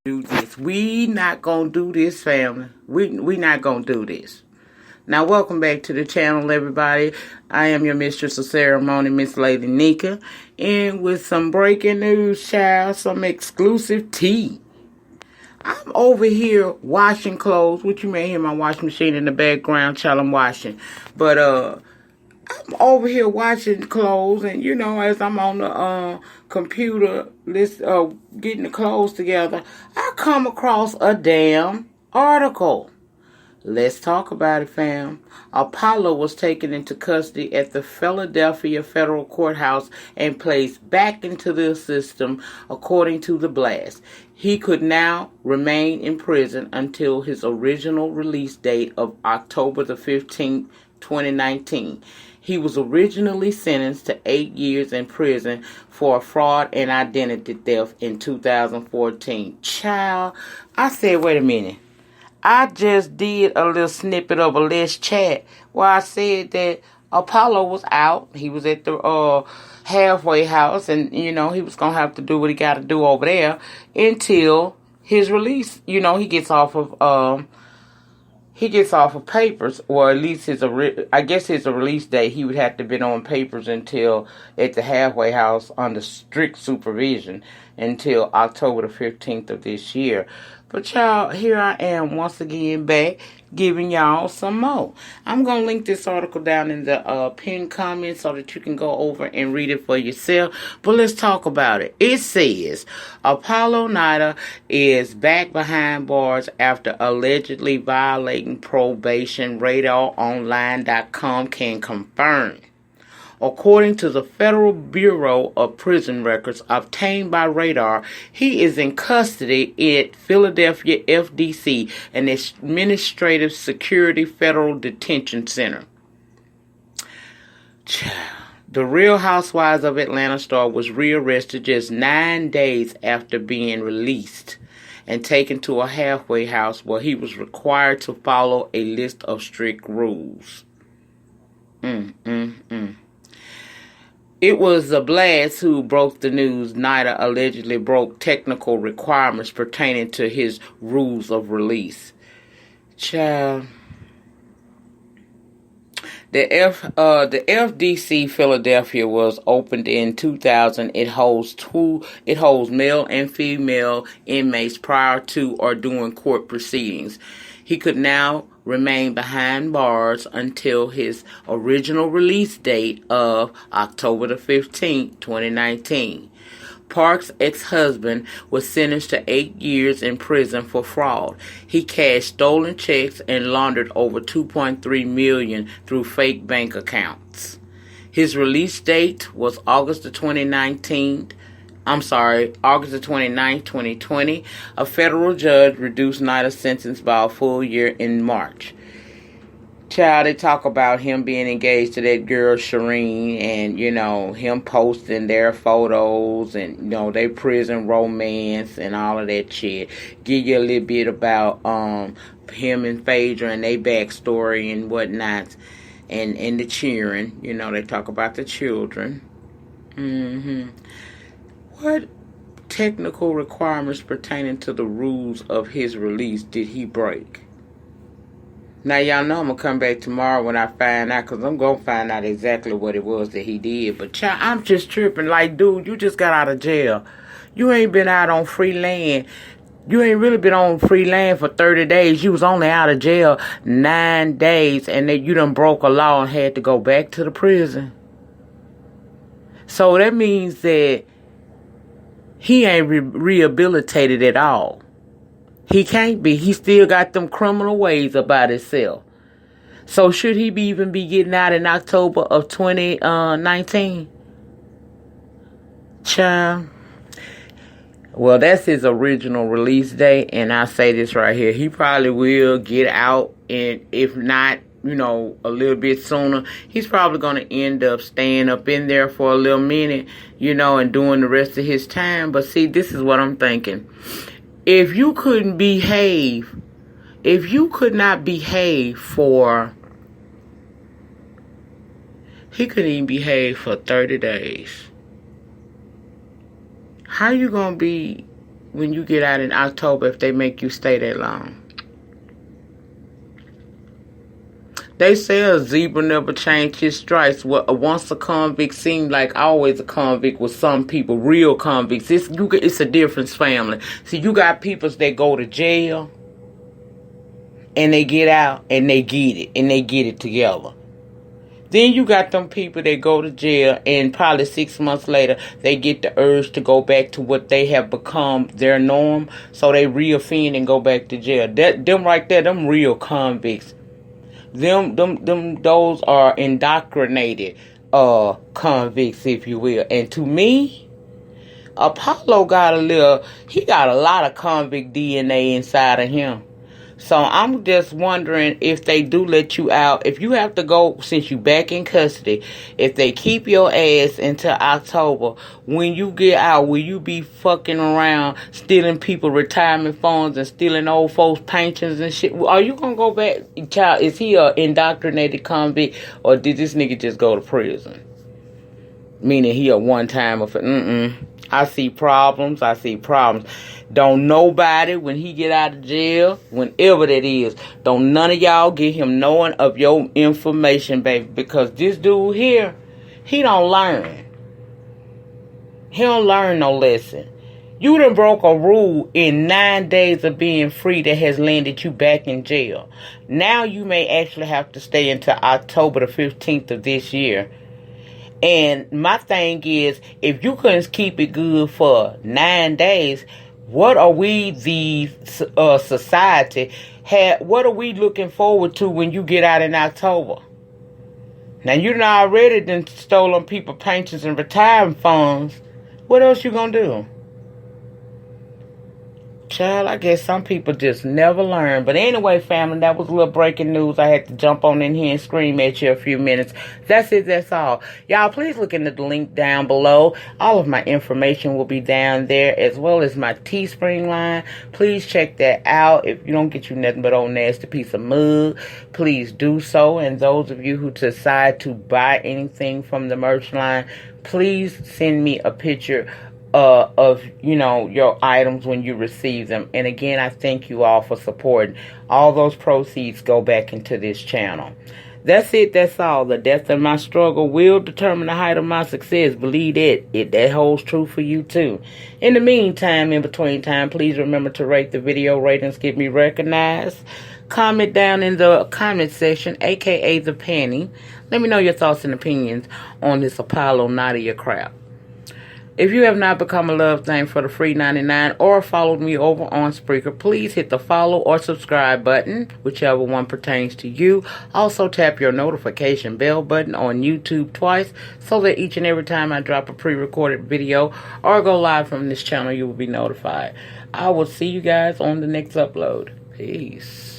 do this. We not gonna do this, family. We not gonna do this. Now, welcome back to the channel, everybody. I am your mistress of ceremony, Miss Lady Nyca, and with some breaking news, child, some exclusive tea. I'm over here washing clothes, which you may hear my washing machine in the background, child. I'm washing, but I'm over here washing clothes, and as I'm on the computer, getting the clothes together, I come across a damn article. Let's talk about it, fam. Apollo was taken into custody at the Philadelphia Federal Courthouse and placed back into the system, according to the blast. He could now remain in prison until his original release date of October the 15th, 2019. He was originally sentenced to 8 years in prison for fraud and identity theft in 2014. Child, I said, wait a minute. I just did a little snippet of a Let's Chat where I said that Apollo was out. He was at the halfway house, and, he was going to have to do what he got to do over there until his release. He gets off of papers, or at least his release date. He would have to have been on papers until at the halfway house under strict supervision until October the 15th of this year. But y'all, here I am once again back giving y'all some more. I'm going to link this article down in the pinned comments so that you can go over and read it for yourself. But let's talk about it. It says, Apollo Nida is back behind bars after allegedly violating probation. RadarOnline.com can confirm. According to the Federal Bureau of Prison Records obtained by Radar, he is in custody at Philadelphia FDC, an administrative security federal detention center. The Real Housewives of Atlanta star was rearrested just 9 days after being released and taken to a halfway house where he was required to follow a list of strict rules. It was the blast who broke the news. Nida allegedly broke technical requirements pertaining to his rules of release. Child. The FDC Philadelphia was opened in 2000. It holds male and female inmates prior to or during court proceedings. He could now remain behind bars until his original release date of October the 15th, 2019. Park's ex-husband was sentenced to 8 years in prison for fraud. He cashed stolen checks and laundered over $2.3 million through fake bank accounts. His release date was August the 29th, 2020. A federal judge reduced Nida's sentence by a full year in March. Child, they talk about him being engaged to that girl Shireen, and him posting their photos and their prison romance and all of that shit. Give you a little bit about him and Phaedra and their backstory and whatnot, and the cheering. They talk about the children. What technical requirements pertaining to the rules of his release did he break? Now, y'all know I'm going to come back tomorrow when I find out, because I'm going to find out exactly what it was that he did. But, child, I'm just tripping. Like, dude, you just got out of jail. You ain't been out on free land. You ain't really been on free land for 30 days. You was only out of jail 9 days, and then you done broke a law and had to go back to the prison. So that means that he ain't rehabilitated at all. He can't be. He still got them criminal ways about himself. So should he even be getting out in October of 2019? Child. Well, that's his original release date, and I say this right here. He probably will get out, and if not, a little bit sooner, he's probably going to end up staying up in there for a little minute, and doing the rest of his time. But see, this is what I'm thinking. If you could not behave he couldn't even behave for 30 days. How you going to be when you get out in October if they make you stay that long. They say a zebra never changed his stripes. Once a convict seemed like always a convict with some people, real convicts. It's a difference, family. See, you got people that go to jail and they get out and they get it. And they get it together. Then you got them people that go to jail and probably 6 months later they get the urge to go back to what they have become their norm. So they re-offend and go back to jail. Them right there, them real convicts. Those are indoctrinated convicts, if you will. And to me, Apollo got a lot of convict DNA inside of him. So I'm just wondering if they do let you out. If you have to go, since you back in custody, if they keep your ass until October, when you get out, will you be fucking around stealing people retirement funds and stealing old folks' pensions and shit? Are you gonna go back, child? Is he a indoctrinated convict, or did this nigga just go to prison? Meaning he a one-timer for I see problems. Don't nobody, when he get out of jail, whenever that is, don't none of y'all get him knowing of your information, baby. Because this dude here, he don't learn. He don't learn no lesson. You done broke a rule in 9 days of being free that has landed you back in jail. Now you may actually have to stay until October the 15th of this year. And my thing is, if you couldn't keep it good for 9 days, what are we, the society, what are we looking forward to when you get out in October? Now, you done already done stolen people pensions and retirement funds. What else you gonna do? Child, I guess some people just never learn. But anyway, family, that was a little breaking news. I had to jump on in here and scream at you a few minutes. That's it. That's all. Y'all, please look into the link down below. All of my information will be down there, as well as my Teespring line. Please check that out. If you don't get you nothing but old nasty piece of mug, please do so. And those of you who decide to buy anything from the merch line, please send me a picture of, your items when you receive them. And again, I thank you all for supporting. All those proceeds go back into this channel. That's it. That's all. The depth of my struggle will determine the height of my success. Believe that. That holds true for you too. In the meantime, in between time, please remember to rate the video. Ratings get me recognized. Comment down in the comment section, aka the panty. Let me know your thoughts and opinions on this Apollo Nida crap. If you have not become a love thing for the free 99 or followed me over on Spreaker, please hit the follow or subscribe button, whichever one pertains to you. Also, tap your notification bell button on YouTube twice so that each and every time I drop a pre-recorded video or go live from this channel, you will be notified. I will see you guys on the next upload. Peace.